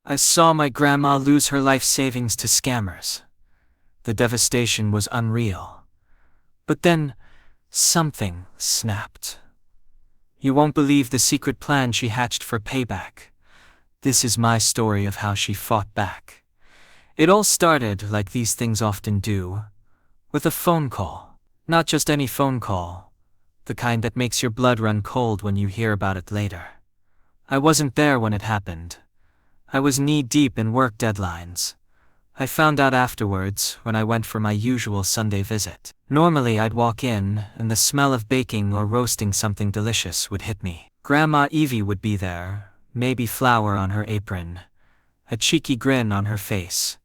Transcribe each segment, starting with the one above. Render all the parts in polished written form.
I saw my grandma lose her life savings to scammers. The devastation was unreal. But then, something snapped. You won't believe the secret plan she hatched for payback. This is my story of how she fought back. It all started, like these things often do, with a phone call. Not just any phone call, the kind that makes your blood run cold when you hear about it later. I wasn't there when it happened. I was knee-deep in work deadlines. I found out afterwards, when I went for my usual Sunday visit. Normally I'd walk in, and the smell of baking or roasting something delicious would hit me. Grandma Evie would be there, maybe flour on her apron, a cheeky grin on her face,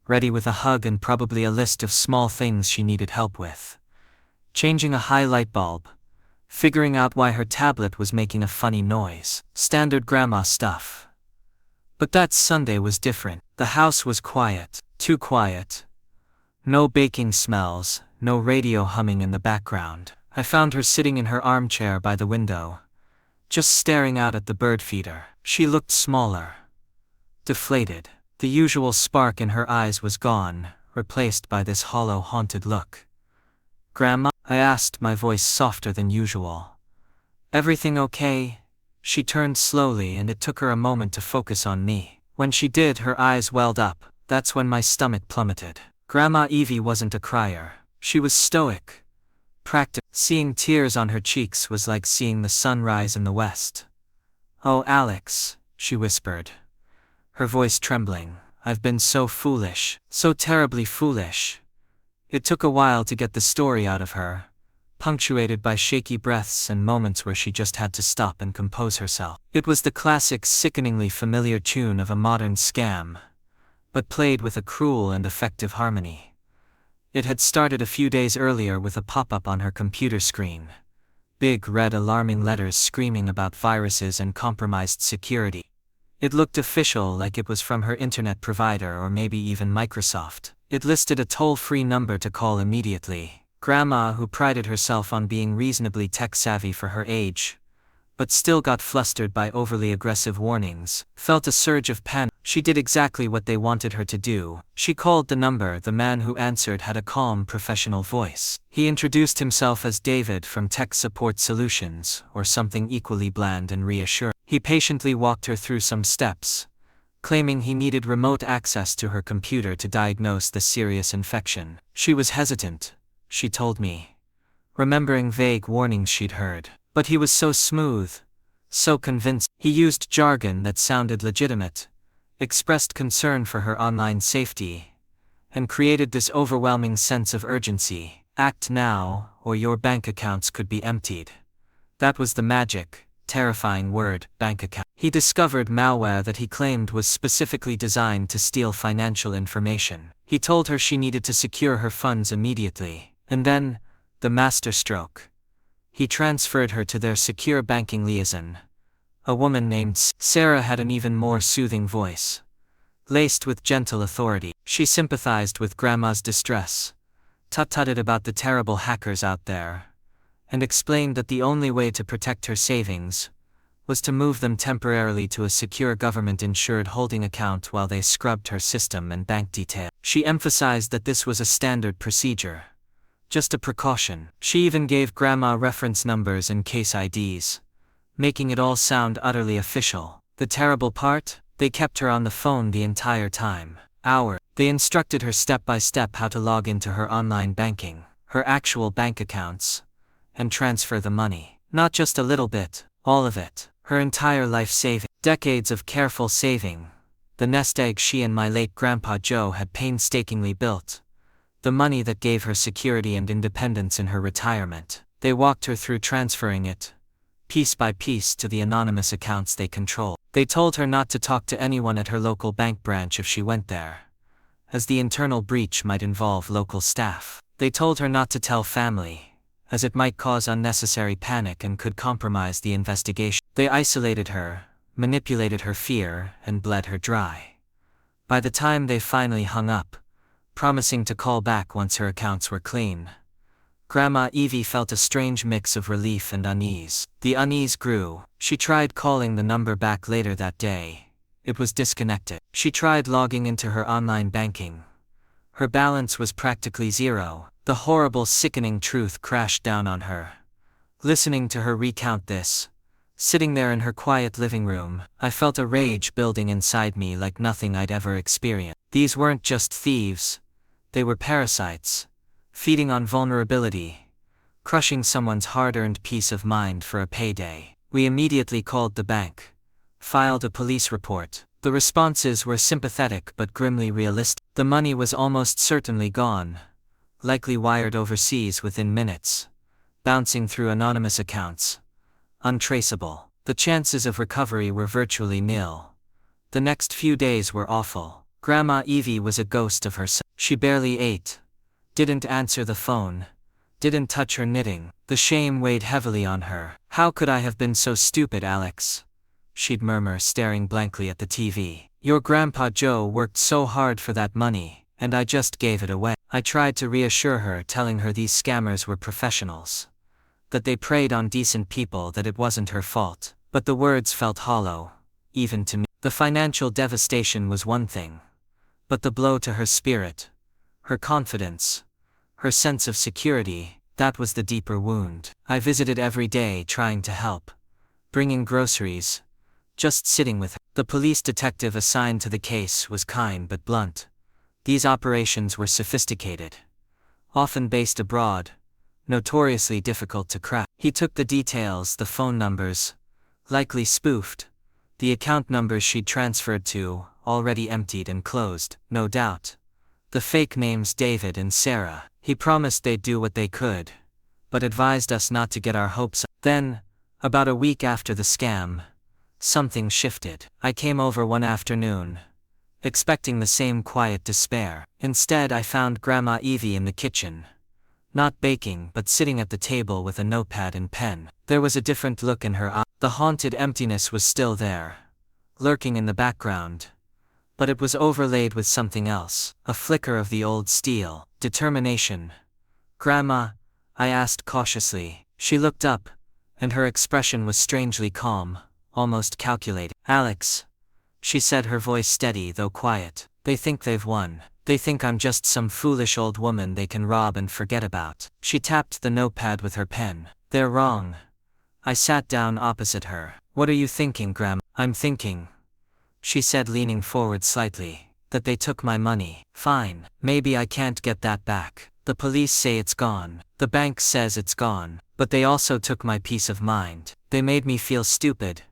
ready with a hug and probably a list of small things she needed help with. Changing a high light bulb, figuring out why her tablet was making a funny noise. Standard grandma stuff. But that Sunday was different. The house was quiet, too quiet. No baking smells, no radio humming in the background. I found her sitting in her armchair by the window, just staring out at the bird feeder. She looked smaller, deflated. The usual spark in her eyes was gone, replaced by this hollow, haunted look. "Grandma?" I asked, my voice softer than usual. "Everything okay?" She turned slowly, and it took her a moment to focus on me. When she did, her eyes welled up. That's when my stomach plummeted. Grandma Evie wasn't a crier. She was stoic, practical. Seeing tears on her cheeks was like seeing the sun rise in the west. "Oh, Alex," she whispered, her voice trembling. "I've been so foolish, so terribly foolish." It took a while to get the story out of her, punctuated by shaky breaths and moments where she just had to stop and compose herself. It was the classic, sickeningly familiar tune of a modern scam, but played with a cruel and effective harmony. It had started a few days earlier with a pop-up on her computer screen. Big red alarming letters screaming about viruses and compromised security. It looked official, like it was from her internet provider or maybe even Microsoft. It listed a toll-free number to call immediately. Grandma, who prided herself on being reasonably tech-savvy for her age, but still got flustered by overly aggressive warnings, felt a surge of panic. She did exactly what they wanted her to do. She called the number. The man who answered had a calm, professional voice. He introduced himself as David from Tech Support Solutions, or something equally bland and reassuring. He patiently walked her through some steps, claiming he needed remote access to her computer to diagnose the serious infection. She was hesitant, she told me, remembering vague warnings she'd heard. But he was so smooth, so convincing. He used jargon that sounded legitimate, expressed concern for her online safety, and created this overwhelming sense of urgency. Act now, or your bank accounts could be emptied. That was the magic, terrifying word, bank account. He discovered malware that he claimed was specifically designed to steal financial information. He told her she needed to secure her funds immediately. And then, the masterstroke. He transferred her to their secure banking liaison. A woman named Sarah had an even more soothing voice, laced with gentle authority. She sympathized with Grandma's distress, tut-tutted about the terrible hackers out there, and explained that the only way to protect her savings was to move them temporarily to a secure government-insured holding account while they scrubbed her system and bank details. She emphasized that this was a standard procedure, just a precaution. She even gave Grandma reference numbers and case IDs, making it all sound utterly official. The terrible part? They kept her on the phone the entire time. They instructed her step by step how to log into her online banking, her actual bank accounts, and transfer the money. Not just a little bit, all of it. Her entire life saving. Decades of careful saving. The nest egg she and my late Grandpa Joe had painstakingly built. The money that gave her security and independence in her retirement. They walked her through transferring it, piece by piece, to the anonymous accounts they controlled. They told her not to talk to anyone at her local bank branch if she went there, as the internal breach might involve local staff. They told her not to tell family, as it might cause unnecessary panic and could compromise the investigation. They isolated her, manipulated her fear, and bled her dry. By the time they finally hung up, promising to call back once her accounts were clean, Grandma Evie felt a strange mix of relief and unease. The unease grew. She tried calling the number back later that day, it was disconnected. She tried logging into her online banking. Her balance was practically zero. The horrible, sickening truth crashed down on her. Listening to her recount this, sitting there in her quiet living room, I felt a rage building inside me like nothing I'd ever experienced. These weren't just thieves. They were parasites, feeding on vulnerability, crushing someone's hard-earned peace of mind for a payday. We immediately called the bank, filed a police report. The responses were sympathetic but grimly realistic. The money was almost certainly gone, likely wired overseas within minutes, bouncing through anonymous accounts. Untraceable. The chances of recovery were virtually nil. The next few days were awful. Grandma Evie was a ghost of herself. She barely ate, didn't answer the phone, didn't touch her knitting. The shame weighed heavily on her. "How could I have been so stupid, Alex?" she'd murmur, staring blankly at the TV. "Your Grandpa Joe worked so hard for that money, and I just gave it away." I tried to reassure her, telling her these scammers were professionals, that they preyed on decent people, that it wasn't her fault. But the words felt hollow, even to me. The financial devastation was one thing, but the blow to her spirit, her confidence, her sense of security, that was the deeper wound. I visited every day, trying to help, bringing groceries, just sitting with her. The police detective assigned to the case was kind but blunt. These operations were sophisticated, often based abroad, notoriously difficult to crack. He took the details, the phone numbers, likely spoofed, the account numbers she'd transferred to, already emptied and closed, no doubt, the fake names David and Sarah. He promised they'd do what they could, but advised us not to get our hopes up. Then, about a week after the scam, something shifted. I came over one afternoon, expecting the same quiet despair. Instead, I found Grandma Evie in the kitchen, not baking but sitting at the table with a notepad and pen. There was a different look in her eye. The haunted emptiness was still there, lurking in the background, but it was overlaid with something else, a flicker of the old steel, determination. "Grandma?" I asked cautiously. She looked up, and her expression was strangely calm, almost calculated. "Alex," she said, her voice steady though quiet, "they think they've won. They think I'm just some foolish old woman they can rob and forget about." She tapped the notepad with her pen. "They're wrong." I sat down opposite her. "What are you thinking, Grandma?" "I'm thinking," she said, leaning forward slightly, "that they took my money. Fine, maybe I can't get that back. The police say it's gone. The bank says it's gone. But they also took my peace of mind. They made me feel stupid,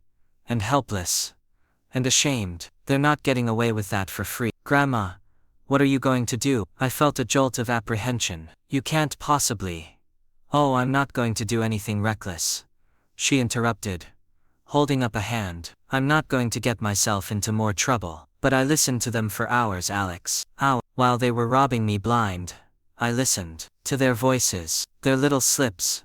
and helpless, and ashamed. They're not getting away with that for free." "Grandma, what are you going to do?" I felt a jolt of apprehension. "You can't possibly." "Oh, I'm not going to do anything reckless," she interrupted, holding up a hand. "I'm not going to get myself into more trouble." "But I listened to them for hours, Alex. While they were robbing me blind, I listened to their voices, their little slips,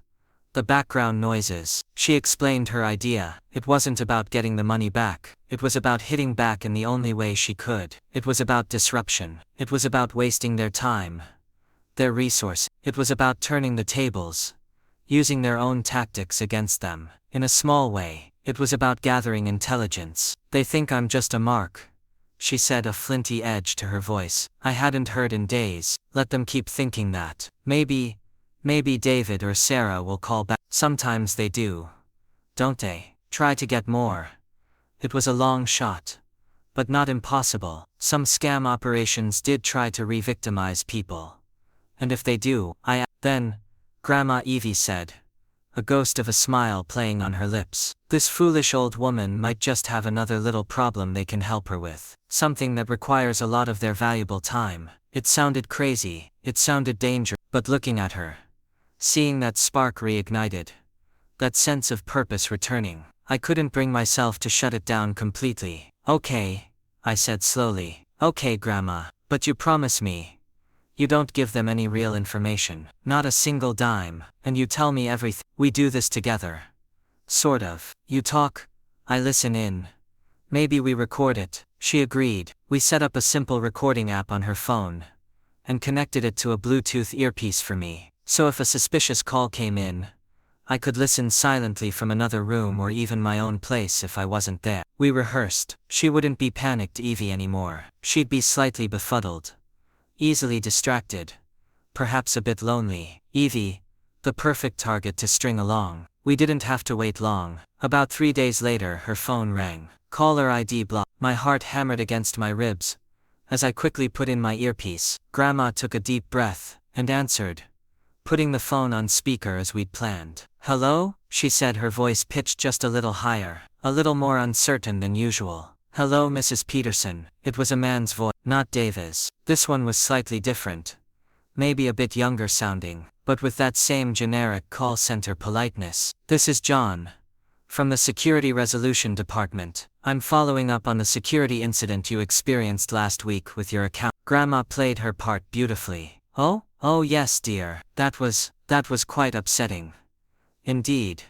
the background noises." She explained her idea. It wasn't about getting the money back. It was about hitting back in the only way she could. It was about disruption. It was about wasting their time, their resource. It was about turning the tables, using their own tactics against them. In a small way, it was about gathering intelligence. "They think I'm just a mark," she said, a flinty edge to her voice. I hadn't heard in days. "Let them keep thinking that. Maybe David or Sarah will call back." "Sometimes they do, don't they? Try to get more." It was a long shot, but not impossible. Some scam operations did try to re-victimize people. "And if they do, Then, Grandma Evie said, a ghost of a smile playing on her lips, "this foolish old woman might just have another little problem they can help her with. Something that requires a lot of their valuable time." It sounded crazy, it sounded dangerous, but looking at her, seeing that spark reignited, that sense of purpose returning, I couldn't bring myself to shut it down completely. "Okay," I said slowly. "Okay, Grandma, but you promise me you don't give them any real information, not a single dime, and you tell me everything. We do this together. Sort of. You talk, I listen in. Maybe we record it." She agreed. We set up a simple recording app on her phone, and connected it to a Bluetooth earpiece for me. So if a suspicious call came in, I could listen silently from another room or even my own place if I wasn't there. We rehearsed. She wouldn't be panicked Evie anymore. She'd be slightly befuddled. Easily distracted. Perhaps a bit lonely. Evie, the perfect target to string along. We didn't have to wait long. About 3 days later her phone rang. Caller ID blocked. My heart hammered against my ribs. As I quickly put in my earpiece, Grandma took a deep breath and answered, putting the phone on speaker as we'd planned. "Hello?" she said, her voice pitched just a little higher, a little more uncertain than usual. "Hello, Mrs. Peterson." It was a man's voice, not David's. This one was slightly different. Maybe a bit younger sounding, but with that same generic call center politeness. "This is John. From the Security Resolution Department. I'm following up on the security incident you experienced last week with your account." Grandma played her part beautifully. Oh yes dear, that was quite upsetting. "Indeed,"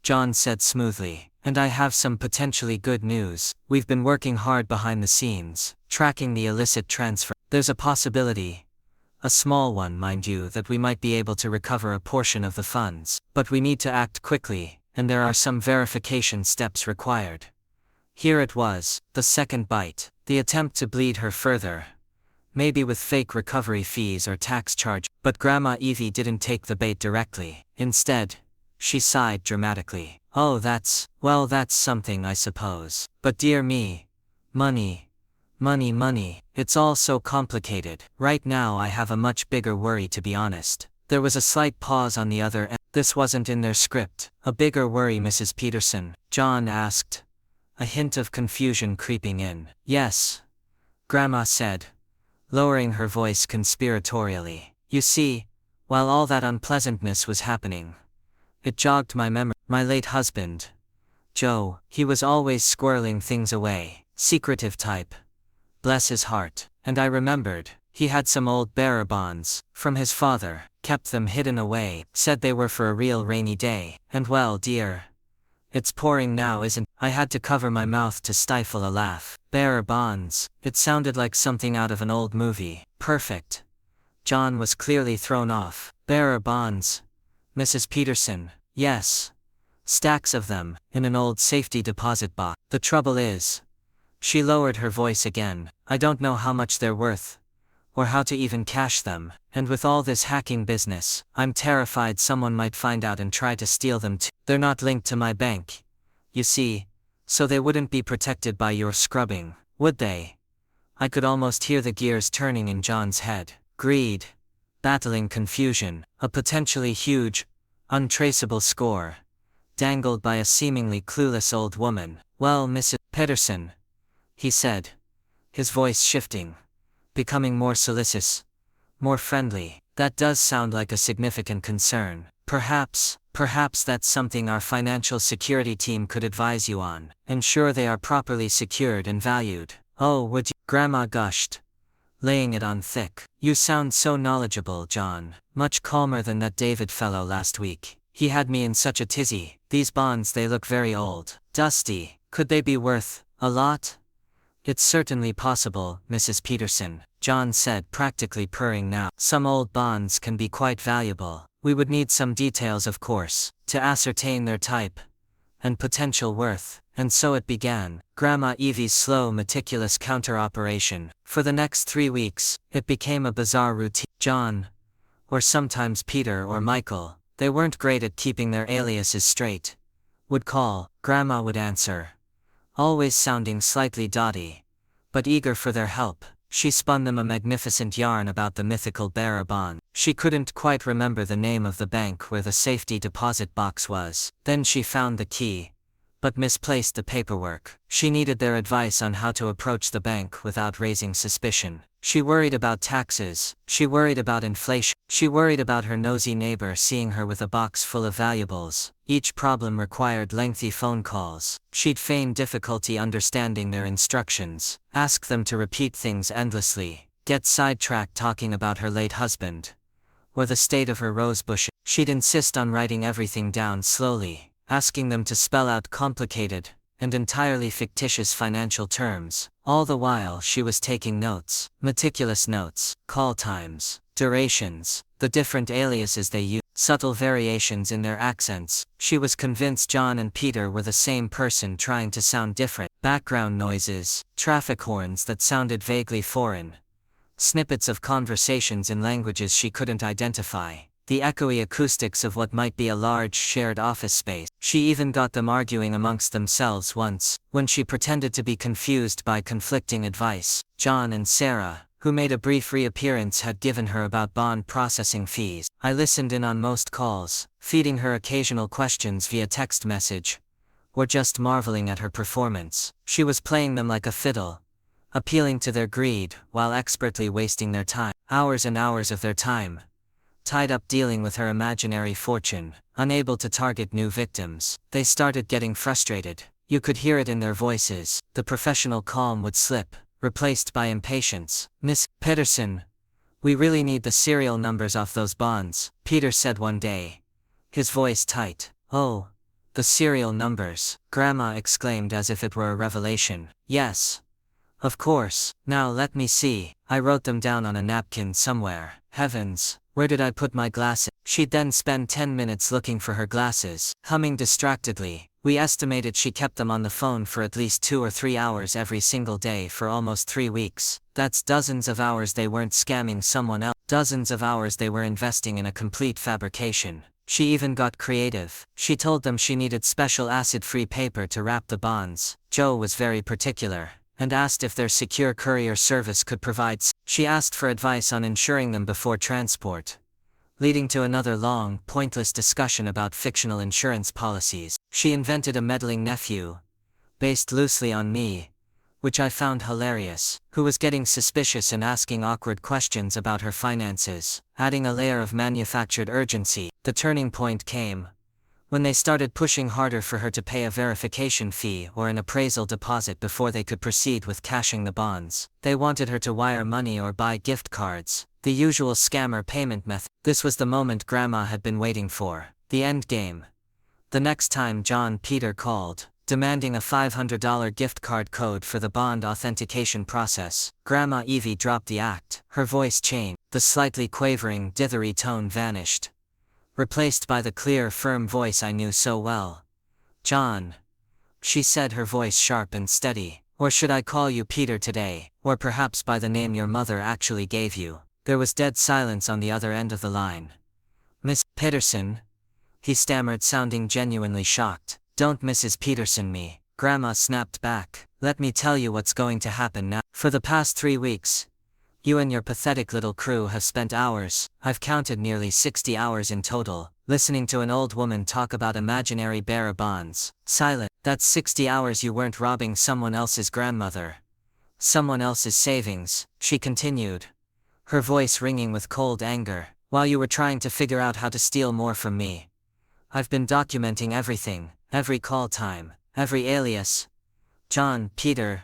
John said smoothly, "and I have some potentially good news. We've been working hard behind the scenes, tracking the illicit transfer. There's a possibility, a small one mind you, that we might be able to recover a portion of the funds. But we need to act quickly, and there are some verification steps required." Here it was, the second bite, the attempt to bleed her further. Maybe with fake recovery fees or tax charge. But Grandma Evie didn't take the bait directly. Instead, she sighed dramatically. "Oh, that's something I suppose. But dear me, money, it's all so complicated. Right now I have a much bigger worry, to be honest." There was a slight pause on the other end. "This wasn't in their script. A bigger worry, Mrs. Peterson?" John asked, a hint of confusion creeping in. "Yes," Grandma said, lowering her voice conspiratorially. "You see, while all that unpleasantness was happening, it jogged my memory. My late husband, Joe, he was always squirreling things away. Secretive type. Bless his heart. And I remembered, he had some old bearer bonds, from his father, kept them hidden away, said they were for a real rainy day. And well dear, it's pouring now, isn't?" I had to cover my mouth to stifle a laugh. Bearer bonds. It sounded like something out of an old movie. Perfect. John was clearly thrown off. "Bearer bonds, Mrs. Peterson?" "Yes. Stacks of them, in an old safety deposit box. The trouble is," she lowered her voice again, "I don't know how much they're worth, or how to even cash them, and with all this hacking business, I'm terrified someone might find out and try to steal them too. They're not linked to my bank, you see, so they wouldn't be protected by your scrubbing, would they?" I could almost hear the gears turning in John's head. Greed, battling confusion, a potentially huge, untraceable score, dangled by a seemingly clueless old woman. "Well, Mrs. Peterson," he said, his voice shifting, becoming more solicitous, more friendly, "that does sound like a significant concern. Perhaps that's something our financial security team could advise you on. Ensure they are properly secured and valued." "Oh, would you?" Grandma gushed, laying it on thick. "You sound so knowledgeable, John. Much calmer than that David fellow last week. He had me in such a tizzy. These bonds, they look very old. Dusty. Could they be worth a lot?" "It's certainly possible, Mrs. Peterson," John said, practically purring now. "Some old bonds can be quite valuable. We would need some details, of course, to ascertain their type and potential worth." And so it began, Grandma Evie's slow, meticulous counter-operation. For the next 3 weeks, it became a bizarre routine. John, or sometimes Peter or Michael, they weren't great at keeping their aliases straight, would call. Grandma would answer, always sounding slightly dotty, but eager for their help. She spun them a magnificent yarn about the mythical bearer bond. She couldn't quite remember the name of the bank where the safety deposit box was. Then she found the key, but misplaced the paperwork. She needed their advice on how to approach the bank without raising suspicion. She worried about taxes, she worried about inflation, she worried about her nosy neighbor seeing her with a box full of valuables. Each problem required lengthy phone calls. She'd feign difficulty understanding their instructions, ask them to repeat things endlessly, get sidetracked talking about her late husband, or the state of her rosebush. She'd insist on writing everything down slowly, asking them to spell out complicated and entirely fictitious financial terms. All the while she was taking notes, meticulous notes, call times, durations, the different aliases they used. subtle variations in their accents. She was convinced John and Peter were the same person trying to sound different. Background noises, traffic horns that sounded vaguely foreign, snippets of conversations in languages she couldn't identify, the echoey acoustics of what might be a large shared office space. She even got them arguing amongst themselves once, when she pretended to be confused by conflicting advice. John and Sarah, who made a brief reappearance, had given her about bond processing fees. I listened in on most calls, feeding her occasional questions via text message, or just marveling at her performance. She was playing them like a fiddle, appealing to their greed, while expertly wasting their time. Hours and hours of their time, tied up dealing with her imaginary fortune, unable to target new victims. They started getting frustrated. You could hear it in their voices. The professional calm would slip, replaced by impatience. "Miss Peterson, we really need the serial numbers off those bonds," Peter said one day, his voice tight. "Oh, the serial numbers," Grandma exclaimed as if it were a revelation. "Yes, of course. Now let me see. I wrote them down on a napkin somewhere. Heavens, where did I put my glasses?" She'd then spend 10 minutes looking for her glasses, humming distractedly. We estimated she kept them on the phone for at least 2 or 3 hours every single day for almost 3 weeks. That's dozens of hours they weren't scamming someone else. Dozens of hours they were investing in a complete fabrication. She even got creative. She told them she needed special acid-free paper to wrap the bonds. Joe was very particular, and asked if their secure courier service could provide. She asked for advice on insuring them before transport, leading to another long, pointless discussion about fictional insurance policies. She invented a meddling nephew, based loosely on me, which I found hilarious, who was getting suspicious and asking awkward questions about her finances, adding a layer of manufactured urgency. The turning point came when they started pushing harder for her to pay a verification fee or an appraisal deposit before they could proceed with cashing the bonds. They wanted her to wire money or buy gift cards, the usual scammer payment method. This was the moment Grandma had been waiting for, the end game. The next time John Peter called, demanding a $500 gift card code for the bond authentication process, Grandma Evie dropped the act. Her voice changed. The slightly quavering, dithery tone vanished, replaced by the clear, firm voice I knew so well. "John," she said, her voice sharp and steady, "or should I call you Peter today, or perhaps by the name your mother actually gave you?" There was dead silence on the other end of the line. "Miss Peterson?" he stammered, sounding genuinely shocked. "Don't Mrs. Peterson me," Grandma snapped back. "Let me tell you what's going to happen now. For the past 3 weeks, you and your pathetic little crew have spent hours, I've counted nearly 60 hours in total, listening to an old woman talk about imaginary bearer bonds. Silent. That's 60 hours you weren't robbing someone else's grandmother, someone else's savings," she continued, her voice ringing with cold anger, "while you were trying to figure out how to steal more from me. I've been documenting everything, every call time, every alias. John, Peter,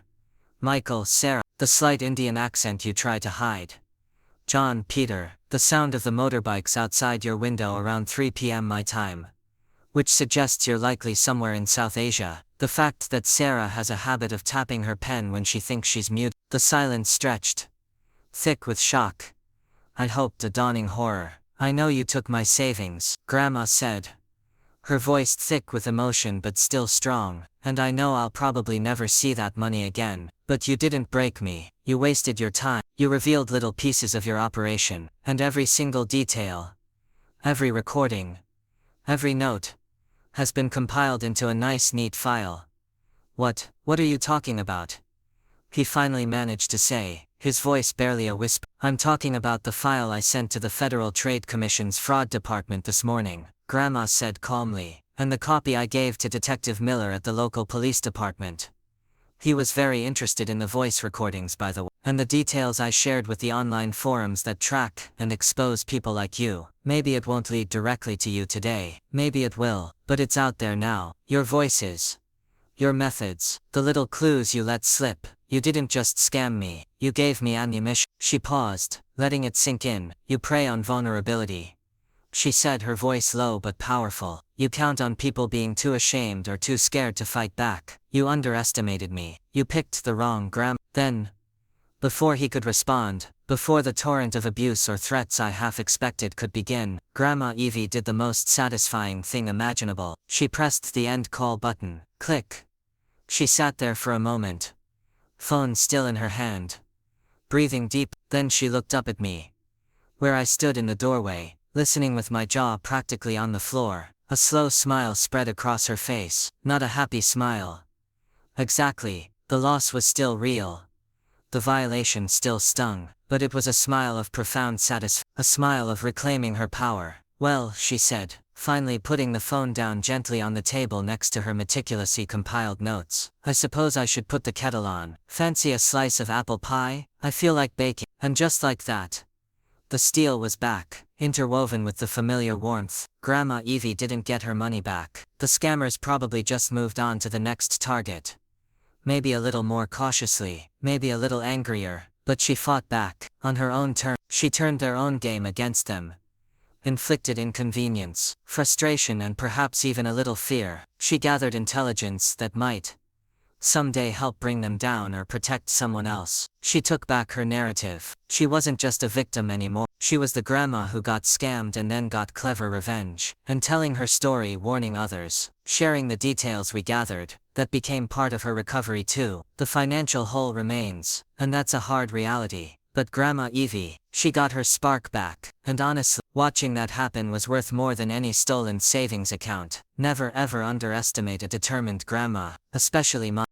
Michael, Sarah, the slight Indian accent you try to hide. John, Peter, the sound of the motorbikes outside your window around 3 p.m. my time, which suggests you're likely somewhere in South Asia. The fact that Sarah has a habit of tapping her pen when she thinks she's muted." The silence stretched, thick with shock. I hoped a dawning horror. "I know you took my savings," Grandma said, her voice thick with emotion but still strong, "and I know I'll probably never see that money again. But you didn't break me. You wasted your time. You revealed little pieces of your operation, and every single detail, every recording, every note, has been compiled into a nice neat file." What are you talking about?" he finally managed to say, his voice barely a whisper. "I'm talking about the file I sent to the Federal Trade Commission's fraud department this morning," Grandma said calmly, "and the copy I gave to Detective Miller at the local police department. He was very interested in the voice recordings, by the way, and the details I shared with the online forums that track and expose people like you. Maybe it won't lead directly to you today, maybe it will, but it's out there now. Your voices, your methods, the little clues you let slip. You didn't just scam me, you gave me ammunition." She paused, letting it sink in. "You prey on vulnerability," she said, her voice low but powerful. "You count on people being too ashamed or too scared to fight back. You underestimated me. You picked the wrong Then, Before he could respond, before the torrent of abuse or threats I half expected could begin, Grandma Evie did the most satisfying thing imaginable. She pressed the end call button. Click. She sat there for a moment, phone still in her hand, breathing deep. Then she looked up at me, where I stood in the doorway, listening with my jaw practically on the floor. A slow smile spread across her face. Not a happy smile. Exactly, the loss was still real. The violation still stung, but it was a smile of profound satisfaction, a smile of reclaiming her power. Well, she said, finally putting the phone down gently on the table next to her meticulously compiled notes. I suppose I should put the kettle on. Fancy a slice of apple pie? I feel like baking. And just like that, the steel was back, interwoven with the familiar warmth. Grandma Evie didn't get her money back. The scammers probably just moved on to the next target. Maybe a little more cautiously, maybe a little angrier, but she fought back, on her own terms. She turned their own game against them, inflicted inconvenience, frustration and perhaps even a little fear. She gathered intelligence that might someday help bring them down or protect someone else. She took back her narrative. She wasn't just a victim anymore. She was the grandma who got scammed and then got clever revenge. And telling her story, warning others, sharing the details we gathered, that became part of her recovery too. The financial hole remains, and that's a hard reality. But Grandma Evie, she got her spark back, and honestly, watching that happen was worth more than any stolen savings account. Never ever underestimate a determined grandma, especially mine.